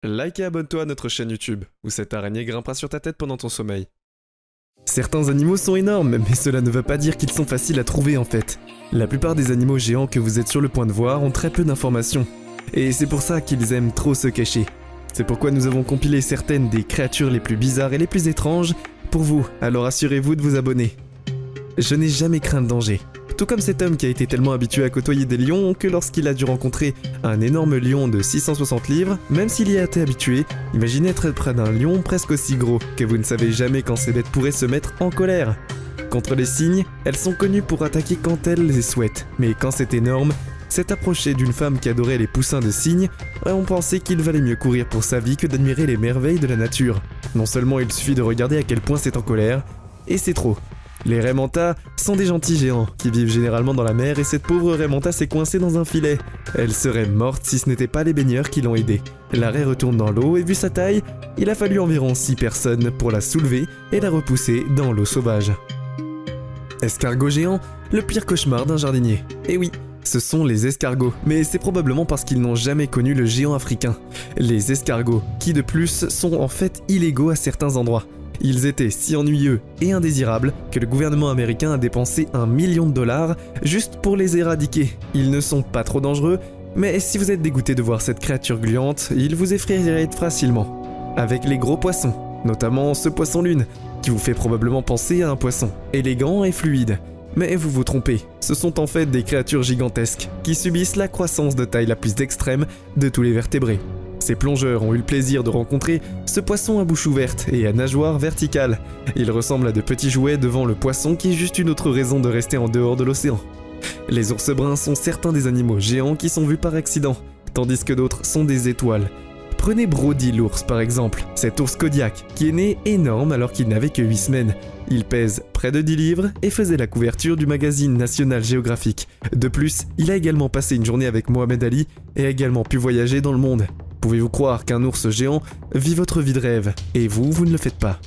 Like et abonne-toi à notre chaîne YouTube, où cette araignée grimpera sur ta tête pendant ton sommeil. Certains animaux sont énormes, mais cela ne veut pas dire qu'ils sont faciles à trouver en fait. La plupart des animaux géants que vous êtes sur le point de voir ont très peu d'informations. Et c'est pour ça qu'ils aiment trop se cacher. C'est pourquoi nous avons compilé certaines des créatures les plus bizarres et les plus étranges pour vous, alors assurez-vous de vous abonner. Je n'ai jamais craint le danger. Tout comme cet homme qui a été tellement habitué à côtoyer des lions que lorsqu'il a dû rencontrer un énorme lion de 660 livres, même s'il y a été habitué, imaginez être près d'un lion presque aussi gros que vous ne savez jamais quand ces bêtes pourraient se mettre en colère. Contre les cygnes, elles sont connues pour attaquer quand elles les souhaitent, mais quand c'est énorme, s'est approché d'une femme qui adorait les poussins de cygnes, on pensait qu'il valait mieux courir pour sa vie que d'admirer les merveilles de la nature. Non seulement il suffit de regarder à quel point c'est en colère, et c'est trop. Les raies mantas sont des gentils géants qui vivent généralement dans la mer et cette pauvre raie manta s'est coincée dans un filet. Elle serait morte si ce n'était pas les baigneurs qui l'ont aidée. La raie retourne dans l'eau et vu sa taille, il a fallu environ 6 personnes pour la soulever et la repousser dans l'eau sauvage. Escargot géant, le pire cauchemar d'un jardinier. Et oui, ce sont les escargots, mais c'est probablement parce qu'ils n'ont jamais connu le géant africain. Les escargots, qui de plus sont en fait illégaux à certains endroits. Ils étaient si ennuyeux et indésirables que le gouvernement américain a dépensé $1 million juste pour les éradiquer. Ils ne sont pas trop dangereux, mais si vous êtes dégoûté de voir cette créature gluante, ils vous effraierait facilement. Avec les gros poissons, notamment ce poisson lune, qui vous fait probablement penser à un poisson, élégant et fluide. Mais vous vous trompez, ce sont en fait des créatures gigantesques, qui subissent la croissance de taille la plus extrême de tous les vertébrés. Ces plongeurs ont eu le plaisir de rencontrer ce poisson à bouche ouverte et à nageoire verticale. Il ressemble à de petits jouets devant le poisson qui est juste une autre raison de rester en dehors de l'océan. Les ours bruns sont certains des animaux géants qui sont vus par accident, tandis que d'autres sont des étoiles. Prenez Brody l'ours par exemple, cet ours Kodiak qui est né énorme alors qu'il n'avait que 8 semaines. Il pèse près de 10 livres et faisait la couverture du magazine National Geographic. De plus, il a également passé une journée avec Mohamed Ali et a également pu voyager dans le monde. Pouvez-vous croire qu'un ours géant vit votre vie de rêve, et vous ne le faites pas?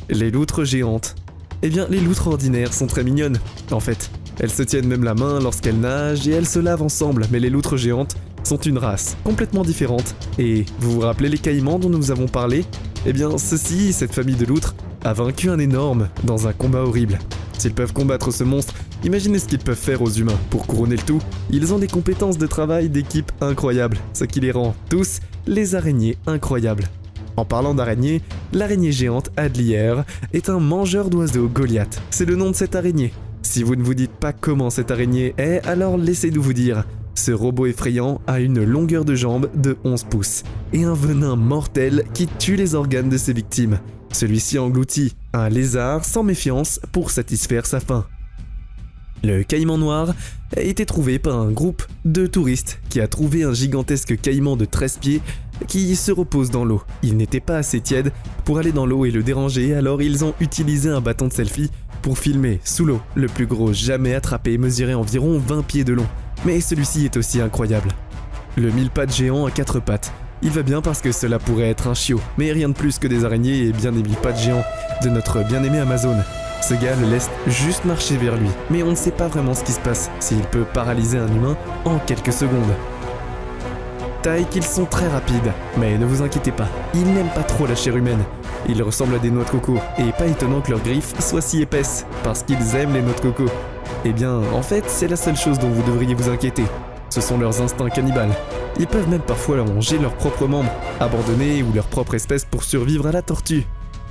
Les loutres géantes. Eh bien, les loutres ordinaires sont très mignonnes, en fait. Elles se tiennent même la main lorsqu'elles nagent et elles se lavent ensemble, mais les loutres géantes sont une race complètement différente. Et vous vous rappelez les caïmans dont nous avons parlé? Eh bien, cette famille de loutres, a vaincu un énorme dans un combat horrible. S'ils peuvent combattre ce monstre, imaginez ce qu'ils peuvent faire aux humains. Pour couronner le tout, ils ont des compétences de travail d'équipe incroyables, ce qui les rend tous les araignées incroyables. En parlant d'araignées, l'araignée géante Adlier est un mangeur d'oiseaux Goliath. C'est le nom de cette araignée. Si vous ne vous dites pas comment cette araignée est, alors laissez-nous vous dire. Ce robot effrayant a une longueur de jambe de 11 pouces et un venin mortel qui tue les organes de ses victimes. Celui-ci engloutit un lézard sans méfiance pour satisfaire sa faim. Le caïman noir a été trouvé par un groupe de touristes qui a trouvé un gigantesque caïman de 13 pieds qui se repose dans l'eau. Il n'était pas assez tiède pour aller dans l'eau et le déranger, alors ils ont utilisé un bâton de selfie pour filmer sous l'eau. Le plus gros jamais attrapé mesurait environ 20 pieds de long, mais celui-ci est aussi incroyable. Le mille-pattes géant à 4 pattes. Il va bien parce que cela pourrait être un chiot, mais rien de plus que des araignées et bien des mille-pattes géants de notre bien-aimé Amazon. Ce gars le laisse juste marcher vers lui, mais on ne sait pas vraiment ce qui se passe, s'il peut paralyser un humain en quelques secondes. Taille qu'ils sont très rapides, mais ne vous inquiétez pas, ils n'aiment pas trop la chair humaine. Ils ressemblent à des noix de coco, et pas étonnant que leurs griffes soient si épaisses, parce qu'ils aiment les noix de coco. Eh bien, en fait, c'est la seule chose dont vous devriez vous inquiéter. Ce sont leurs instincts cannibales. Ils peuvent même parfois manger leurs propres membres, abandonner ou leur propre espèce pour survivre à la tortue.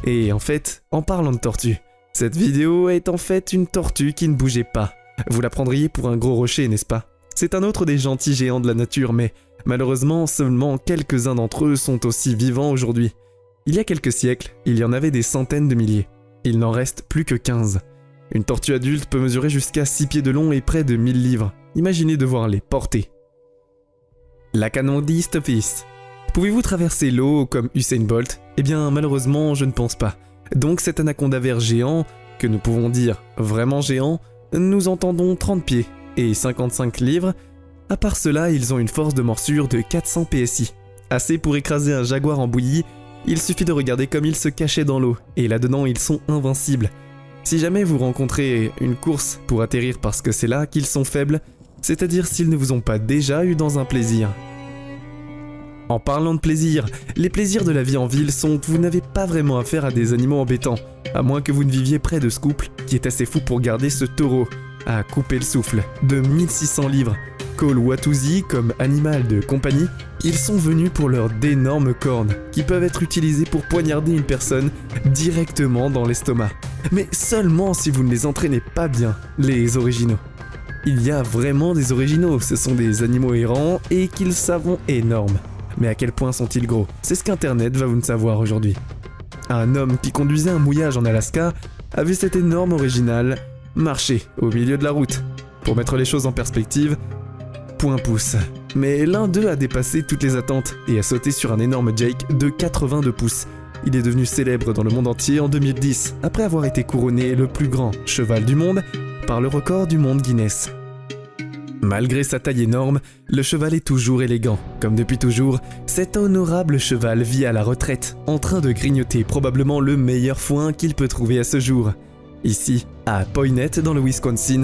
Et en fait, en parlant de tortue, cette vidéo est en fait une tortue qui ne bougeait pas. Vous la prendriez pour un gros rocher, n'est-ce pas? C'est un autre des gentils géants de la nature, mais malheureusement, seulement quelques-uns d'entre eux sont aussi vivants aujourd'hui. Il y a quelques siècles, il y en avait des centaines de milliers. Il n'en reste plus que 15. Une tortue adulte peut mesurer jusqu'à 6 pieds de long et près de 1000 livres. Imaginez devoir les porter. La Canondie Stophis. Pouvez-vous traverser l'eau comme Usain Bolt? Eh bien, malheureusement, je ne pense pas. Donc cet anaconda vert géant, que nous pouvons dire vraiment géant, nous entendons 30 pieds et 55 livres. À part cela, ils ont une force de morsure de 400 PSI. Assez pour écraser un jaguar en bouillie, il suffit de regarder comme ils se cachaient dans l'eau, et là-dedans ils sont invincibles. Si jamais vous rencontrez une course pour atterrir parce que c'est là qu'ils sont faibles, c'est-à-dire s'ils ne vous ont pas déjà eu dans un plaisir. En parlant de plaisir, les plaisirs de la vie en ville sont que vous n'avez pas vraiment affaire à des animaux embêtants, à moins que vous ne viviez près de ce couple qui est assez fou pour garder ce taureau à couper le souffle de 1600 livres. Cole Watusi comme animal de compagnie, ils sont venus pour leurs d'énormes cornes qui peuvent être utilisées pour poignarder une personne directement dans l'estomac. Mais seulement si vous ne les entraînez pas bien, les originaux. Il y a vraiment des originaux, ce sont des animaux errants et qu'ils savent énormes. Mais à quel point sont-ils gros? C'est ce qu'Internet va vous savoir aujourd'hui. Un homme qui conduisait un mouillage en Alaska a vu cet énorme original marcher au milieu de la route. Pour mettre les choses en perspective, point pouce. Mais l'un d'eux a dépassé toutes les attentes et a sauté sur un énorme Jake de 82 pouces. Il est devenu célèbre dans le monde entier en 2010, après avoir été couronné le plus grand cheval du monde par le record du monde Guinness. Malgré sa taille énorme, le cheval est toujours élégant. Comme depuis toujours, cet honorable cheval vit à la retraite, en train de grignoter probablement le meilleur foin qu'il peut trouver à ce jour. Ici, à Poinet, dans le Wisconsin.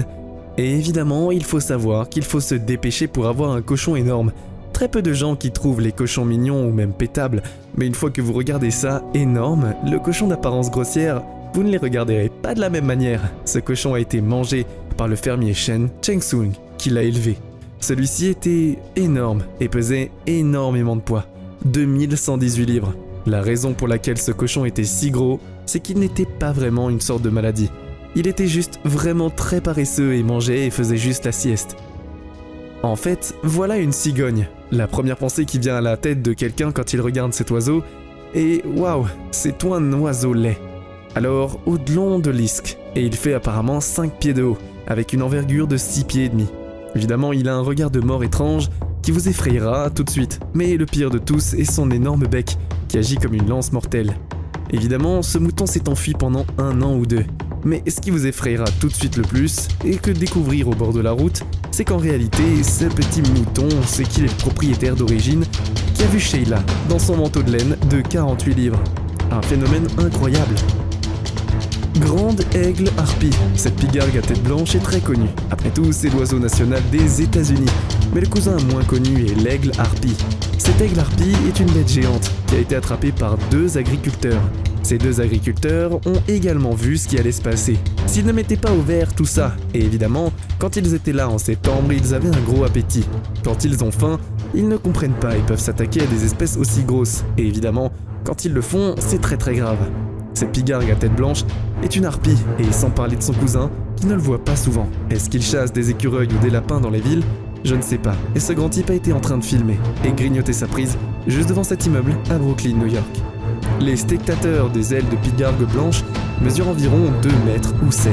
Et évidemment, il faut savoir qu'il faut se dépêcher pour avoir un cochon énorme. Très peu de gens qui trouvent les cochons mignons ou même pétables, mais une fois que vous regardez ça énorme, le cochon d'apparence grossière, vous ne les regarderez pas de la même manière. Ce cochon a été mangé par le fermier Shen Chengsung, qui l'a élevé. Celui-ci était énorme et pesait énormément de poids, 2118 livres. La raison pour laquelle ce cochon était si gros, c'est qu'il n'était pas vraiment une sorte de maladie. Il était juste vraiment très paresseux et mangeait et faisait juste la sieste. En fait, voilà une cigogne. La première pensée qui vient à la tête de quelqu'un quand il regarde cet oiseau est « Waouh, c'est un oiseau laid ». Alors, au-delà de l'isque, et il fait apparemment 5 pieds de haut, avec une envergure de 6 pieds et demi. Évidemment, il a un regard de mort étrange qui vous effrayera tout de suite, mais le pire de tous est son énorme bec qui agit comme une lance mortelle. Évidemment, ce mouton s'est enfui pendant 1 an ou 2, mais ce qui vous effrayera tout de suite le plus, et que découvrir au bord de la route, c'est qu'en réalité, ce petit mouton, c'est qu'il est le propriétaire d'origine qui a vu Sheila dans son manteau de laine de 48 livres. Un phénomène incroyable. Grande aigle harpie. Cette pigargue à tête blanche est très connue. Après tout, c'est l'oiseau national des États-Unis. Mais le cousin moins connu est l'aigle harpie. Cette aigle harpie est une bête géante qui a été attrapée par 2 agriculteurs. Ces 2 agriculteurs ont également vu ce qui allait se passer. S'ils ne mettaient pas au vert tout ça, et évidemment, quand ils étaient là en septembre, ils avaient un gros appétit. Quand ils ont faim, ils ne comprennent pas et peuvent s'attaquer à des espèces aussi grosses. Et évidemment, quand ils le font, c'est très très grave. Cette pigargue à tête blanche est une harpie, et sans parler de son cousin, qui ne le voit pas souvent. Est-ce qu'il chasse des écureuils ou des lapins dans les villes? Je ne sais pas. Et ce grand type a été en train de filmer et grignoter sa prise juste devant cet immeuble à Brooklyn, New York. Les spectateurs des ailes de pigargue blanche mesurent environ 2 mètres ou 7.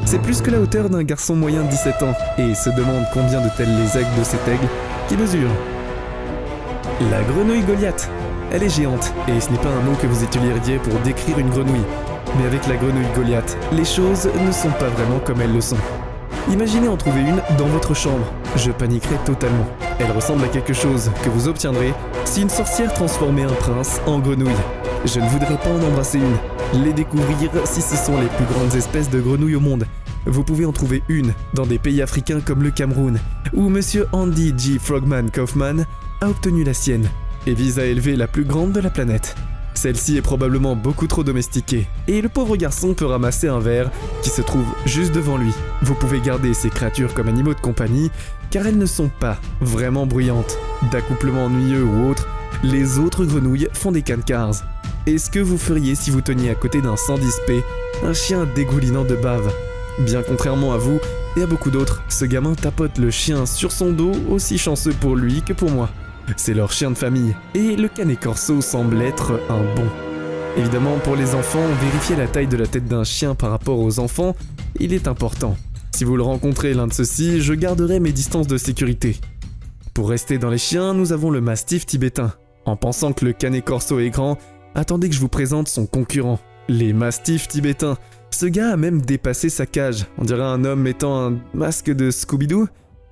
C'est plus que la hauteur d'un garçon moyen de 17 ans, et se demande combien de tels les aigles de cet aigle qui mesure. La grenouille Goliath. Elle est géante, et ce n'est pas un mot que vous utiliseriez pour décrire une grenouille. Mais avec la grenouille Goliath, les choses ne sont pas vraiment comme elles le sont. Imaginez en trouver une dans votre chambre. Je paniquerais totalement. Elle ressemble à quelque chose que vous obtiendrez si une sorcière transformait un prince en grenouille. Je ne voudrais pas en embrasser une. Les découvrir si ce sont les plus grandes espèces de grenouilles au monde. Vous pouvez en trouver une dans des pays africains comme le Cameroun, où Monsieur Andy G. Frogman Kaufman a obtenu la sienne et vise à élever la plus grande de la planète. Celle-ci est probablement beaucoup trop domestiquée, et le pauvre garçon peut ramasser un ver qui se trouve juste devant lui. Vous pouvez garder ces créatures comme animaux de compagnie, car elles ne sont pas vraiment bruyantes. D'accouplement ennuyeux ou autre, les autres grenouilles font des cancars. Et ce que vous feriez si vous teniez à côté d'un 110p, un chien dégoulinant de bave? Bien contrairement à vous et à beaucoup d'autres, ce gamin tapote le chien sur son dos, aussi chanceux pour lui que pour moi. C'est leur chien de famille, et le canet corso semble être un bon. Évidemment, pour les enfants, vérifier la taille de la tête d'un chien par rapport aux enfants, il est important. Si vous le rencontrez l'un de ceux-ci, je garderai mes distances de sécurité. Pour rester dans les chiens, nous avons le mastif tibétain. En pensant que le canet corso est grand, attendez que je vous présente son concurrent, les mastifs tibétains. Ce gars a même dépassé sa cage, on dirait un homme mettant un masque de Scooby-Doo,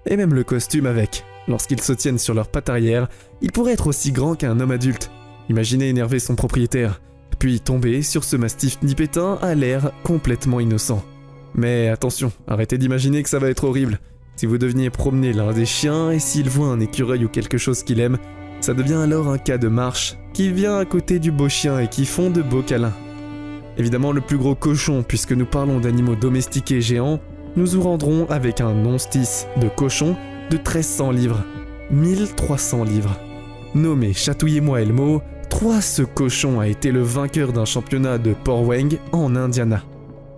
et même le costume avec. Lorsqu'ils se tiennent sur leurs pattes arrière, il pourrait être aussi grand qu'un homme adulte. Imaginez énerver son propriétaire, puis tomber sur ce mastif tibétain à l'air complètement innocent. Mais attention, arrêtez d'imaginer que ça va être horrible. Si vous deveniez promener l'un des chiens et s'il voit un écureuil ou quelque chose qu'il aime, Ça devient alors un cas de marche qui vient à côté du beau chien et qui font de beaux câlins. Évidemment le plus gros cochon, puisque nous parlons d'animaux domestiqués géants, nous nous rendrons avec un non-stis de cochon de 1300 livres. 1300 livres. Nommé Chatouillez-moi Elmo, ce cochon a été le vainqueur d'un championnat de Port Weng en Indiana.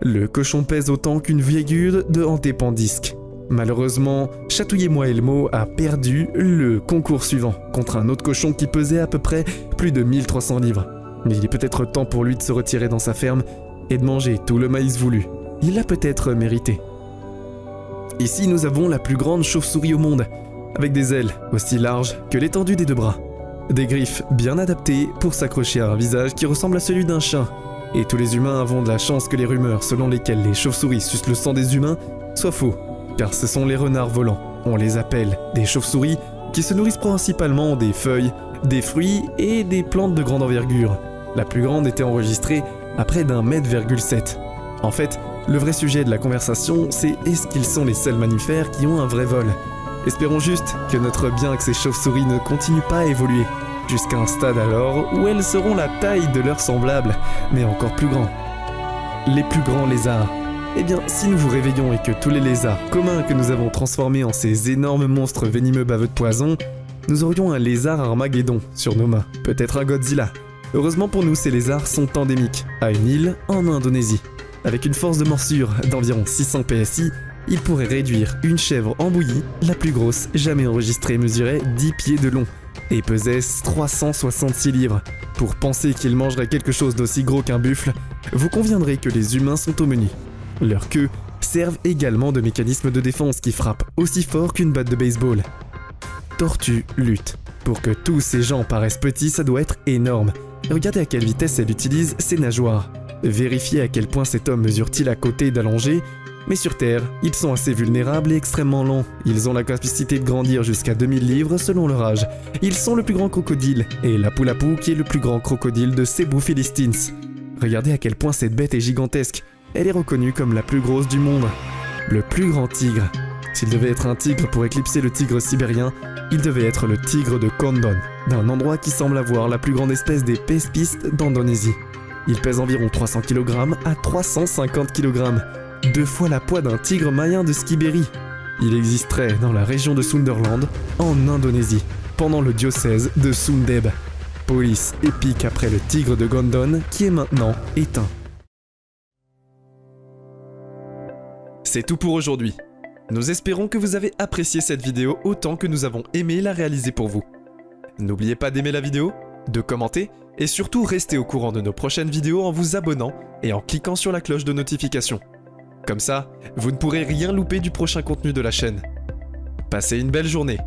Le cochon pèse autant qu'une virgule de Antépandisque. Malheureusement, Chatouillez-moi Elmo a perdu le concours suivant contre un autre cochon qui pesait à peu près plus de 1300 livres. Mais il est peut-être temps pour lui de se retirer dans sa ferme et de manger tout le maïs voulu. Il l'a peut-être mérité. Ici, nous avons la plus grande chauve-souris au monde, avec des ailes aussi larges que l'étendue des 2 bras. Des griffes bien adaptées pour s'accrocher à un visage qui ressemble à celui d'un chien. Et tous les humains avons de la chance que les rumeurs selon lesquelles les chauves-souris sucent le sang des humains soient faux. Car ce sont les renards volants, on les appelle des chauves-souris, qui se nourrissent principalement des feuilles, des fruits et des plantes de grande envergure. La plus grande était enregistrée à près d'1,7 mètre. En fait, le vrai sujet de la conversation, c'est est-ce qu'ils sont les seuls mammifères qui ont un vrai vol? Espérons juste que notre bien que ces chauves-souris ne continuent pas à évoluer, jusqu'à un stade alors où elles seront la taille de leurs semblables, mais encore plus grands. Les plus grands lézards. Eh bien, si nous vous réveillons et que tous les lézards communs que nous avons transformés en ces énormes monstres venimeux baveux de poison, nous aurions un lézard Armageddon sur nos mains, peut-être un Godzilla. Heureusement pour nous, ces lézards sont endémiques, à une île en Indonésie. Avec une force de morsure d'environ 600 PSI, ils pourraient réduire une chèvre en bouillie, la plus grosse jamais enregistrée mesurait 10 pieds de long, et pesait 366 livres. Pour penser qu'ils mangeraient quelque chose d'aussi gros qu'un buffle, vous conviendrez que les humains sont au menu. Leurs queues servent également de mécanisme de défense qui frappe aussi fort qu'une batte de baseball. Tortue lutte. Pour que tous ces gens paraissent petits, ça doit être énorme. Regardez à quelle vitesse elle utilise ses nageoires. Vérifiez à quel point cet homme mesure-t-il à côté d'allonger. Mais sur Terre, ils sont assez vulnérables et extrêmement lents. Ils ont la capacité de grandir jusqu'à 2000 livres selon leur âge. Ils sont le plus grand crocodile, et Lapu-Lapu qui est le plus grand crocodile de Cebu Philistines. Regardez à quel point cette bête est gigantesque. Elle est reconnue comme la plus grosse du monde. Le plus grand tigre. S'il devait être un tigre pour éclipser le tigre sibérien, il devait être le tigre de Kondon, d'un endroit qui semble avoir la plus grande espèce des pespistes d'Indonésie. Il pèse environ 300 kg à 350 kg, 2 fois la poids d'un tigre mayen de Skibéry. Il existerait dans la région de Sunderland, en Indonésie, pendant le diocèse de Sundeb. Police épique après le tigre de Gondon qui est maintenant éteint. C'est tout pour aujourd'hui. Nous espérons que vous avez apprécié cette vidéo autant que nous avons aimé la réaliser pour vous. N'oubliez pas d'aimer la vidéo, de commenter et surtout rester au courant de nos prochaines vidéos en vous abonnant et en cliquant sur la cloche de notification. Comme ça, vous ne pourrez rien louper du prochain contenu de la chaîne. Passez une belle journée.